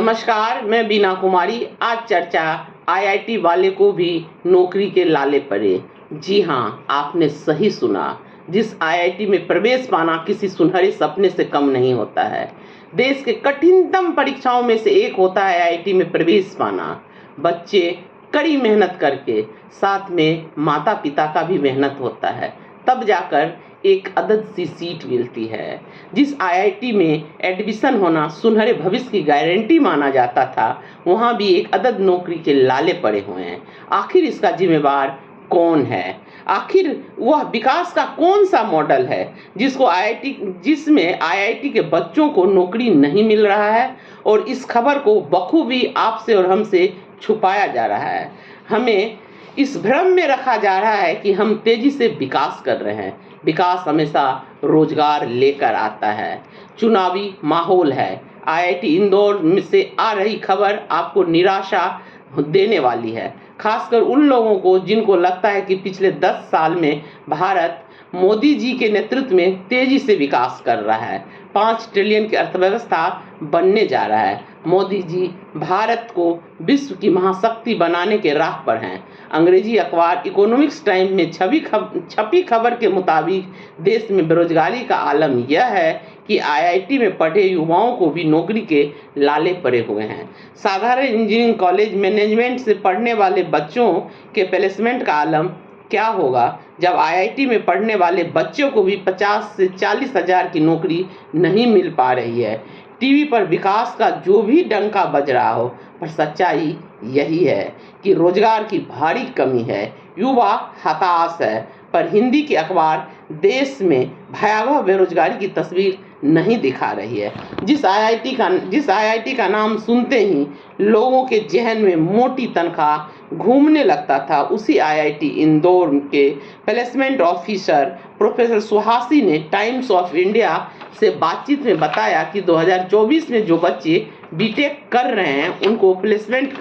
नमस्कार, मैं बीना कुमारी। आज चर्चा आईआईटी वाले को भी नौकरी के लाले पड़े। जी हाँ, आपने सही सुना। जिस आईआईटी में प्रवेश पाना किसी सुनहरे सपने से कम नहीं होता है। देश के कठिनतम परीक्षाओं में से एक होता है आईआईटी में प्रवेश पाना। बच्चे कड़ी मेहनत करके, साथ में माता पिता का भी मेहनत होता है, तब जाकर एक अदद सी सीट मिलती है। जिस आईआईटी में एडमिशन होना सुनहरे भविष्य की गारंटी माना जाता था, वहाँ भी एक अदद नौकरी के लाले पड़े हुए हैं। आखिर इसका जिम्मेवार कौन है? आखिर वह विकास का कौन सा मॉडल है जिसमें आईआईटी के बच्चों को नौकरी नहीं मिल रहा है और इस खबर को बखूबी आपसे और हमसे छुपाया जा रहा है। हमें इस भ्रम में रखा जा रहा है कि हम तेजी से विकास कर रहे हैं। विकास हमेशा रोजगार लेकर आता है। चुनावी माहौल है। आईआईटी इंदौर में से आ रही खबर आपको निराशा देने वाली है, खासकर उन लोगों को जिनको लगता है कि पिछले 10 साल में भारत मोदी जी के नेतृत्व में तेजी से विकास कर रहा है। 5 ट्रिलियन की अर्थव्यवस्था बनने जा रहा है। मोदी जी भारत को विश्व की महाशक्ति बनाने के राह पर हैं। अंग्रेजी अखबार इकोनॉमिक्स टाइम में छपी खबर के मुताबिक देश में बेरोजगारी का आलम यह है कि आईआईटी में पढ़े युवाओं को भी नौकरी के लाले पड़े हुए हैं। साधारण इंजीनियरिंग कॉलेज मैनेजमेंट से पढ़ने वाले बच्चों के प्लेसमेंट का आलम क्या होगा जब आईआईटी में पढ़ने वाले बच्चों को भी 50 से 40 हजार की नौकरी नहीं मिल पा रही है। टीवी पर विकास का जो भी डंका बज रहा हो, पर सच्चाई यही है कि रोजगार की भारी कमी है। युवा हताश है, पर हिंदी के अखबार देश में भयावह बेरोजगारी की तस्वीर नहीं दिखा रही है। जिस आईआईटी का नाम सुनते ही लोगों के जहन में मोटी तनख्वाह घूमने लगता था, उसी आईआईटी इंदौर के प्लेसमेंट ऑफिसर प्रोफेसर सुहासी ने टाइम्स ऑफ इंडिया से बातचीत में बताया कि 2024 में जो बच्चे बीटेक कर रहे हैं उनको प्लेसमेंट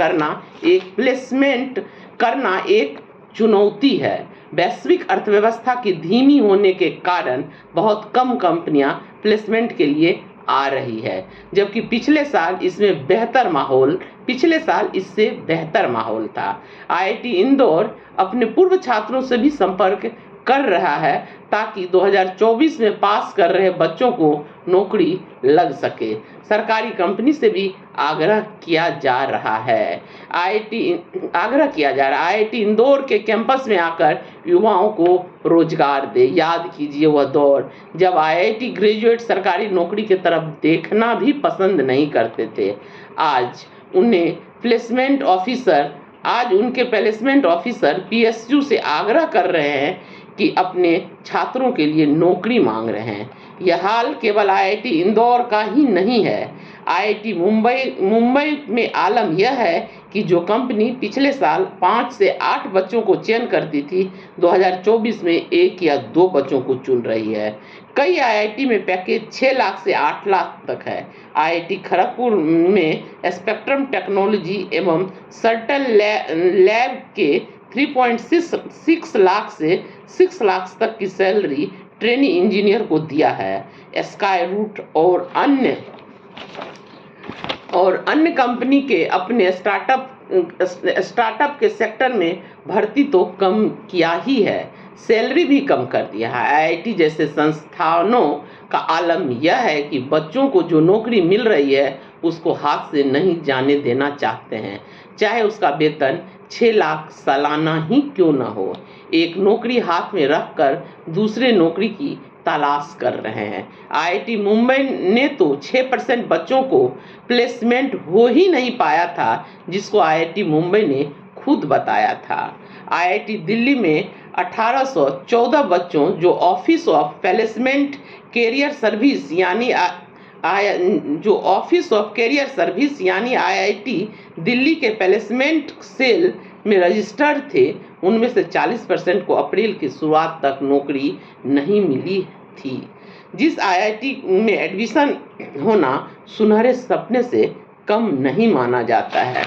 करना एक चुनौती है। वैश्विक अर्थव्यवस्था की धीमी होने के कारण बहुत कम कंपनियां प्लेसमेंट के लिए आ रही है, जबकि पिछले साल इससे बेहतर माहौल था। आईआईटी इंदौर अपने पूर्व छात्रों से भी संपर्क कर रहा है ताकि 2024 में पास कर रहे बच्चों को नौकरी लग सके। सरकारी कंपनी से भी आग्रह किया जा रहा है। आईआईटी इंदौर के कैंपस में आकर युवाओं को रोजगार दे। याद कीजिए वह दौर जब आईआईटी ग्रेजुएट सरकारी नौकरी की तरफ देखना भी पसंद नहीं करते थे। आज उनके प्लेसमेंट ऑफिसर पीएसयू से आग्रह कर रहे हैं कि अपने छात्रों के लिए नौकरी मांग रहे हैं। यह हाल केवल आईआईटी इंदौर का ही नहीं है। आईआईटी मुंबई में आलम यह है कि जो कंपनी पिछले साल 5 से 8 बच्चों को चयन करती थी, 2024 में 1 या 2 बच्चों को चुन रही है। कई आईआईटी में पैकेज 6 लाख से 8 लाख तक है। आईआईटी खड़गपुर में स्पेक्ट्रम टेक्नोलॉजी एवं सर्टल लैब के 3.6 लाख से 6 लाख तक की सैलरी ट्रेनी इंजीनियर को दिया है। स्काई रूट और अन्य कंपनी के अपने स्टार्टअप के सेक्टर में भर्ती तो कम किया ही है, सैलरी भी कम कर दिया है। आईआईटी जैसे संस्थानों का आलम यह है कि बच्चों को जो नौकरी मिल रही है उसको हाथ से नहीं जाने देना चाहते हैं, चाहे उसका वेतन 6 लाख सालाना ही क्यों न हो। एक नौकरी हाथ में रखकर दूसरे नौकरी की तलाश कर रहे हैं। आईआईटी मुंबई ने तो 6% बच्चों को प्लेसमेंट हो ही नहीं पाया था, जिसको आईआईटी मुंबई ने खुद बताया था। आईआईटी दिल्ली में 1814 बच्चों जो office of placement career service यानी आईआईटी दिल्ली के प्लेसमेंट सेल में रजिस्टर्ड थे, उनमें से 40% को अप्रैल की शुरुआत तक नौकरी नहीं मिली थी। जिस आईआईटी में एडमिशन होना सुनहरे सपने से कम नहीं माना जाता है।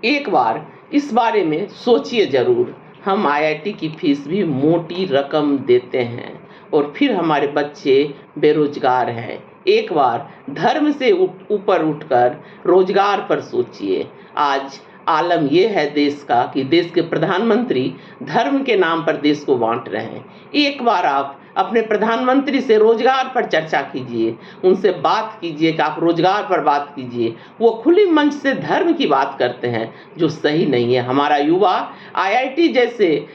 एक बार इस बारे में सोचिए जरूर। हम आईआईटी की फीस भी मोटी रकम देते हैं और फिर हमारे बच्चे बेरोजगार हैं। एक बार धर्म से ऊपर उठकर रोजगार पर सोचिए। आज आलम यह है देश का कि देश के प्रधानमंत्री धर्म के नाम पर देश को बांट रहे हैं। एक बार आप अपने प्रधानमंत्री से रोजगार पर चर्चा कीजिए, उनसे बात कीजिए कि आप रोजगार पर बात कीजिए। वो खुली मंच से धर्म की बात करते हैं, जो सही नहीं है। हमारा युवा आईआईटी जैसे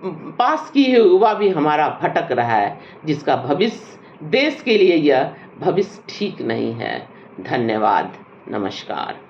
पास किए हुए युवा भी हमारा भटक रहा है, जिसका भविष्य देश के लिए यह भविष्य ठीक नहीं है। धन्यवाद, नमस्कार।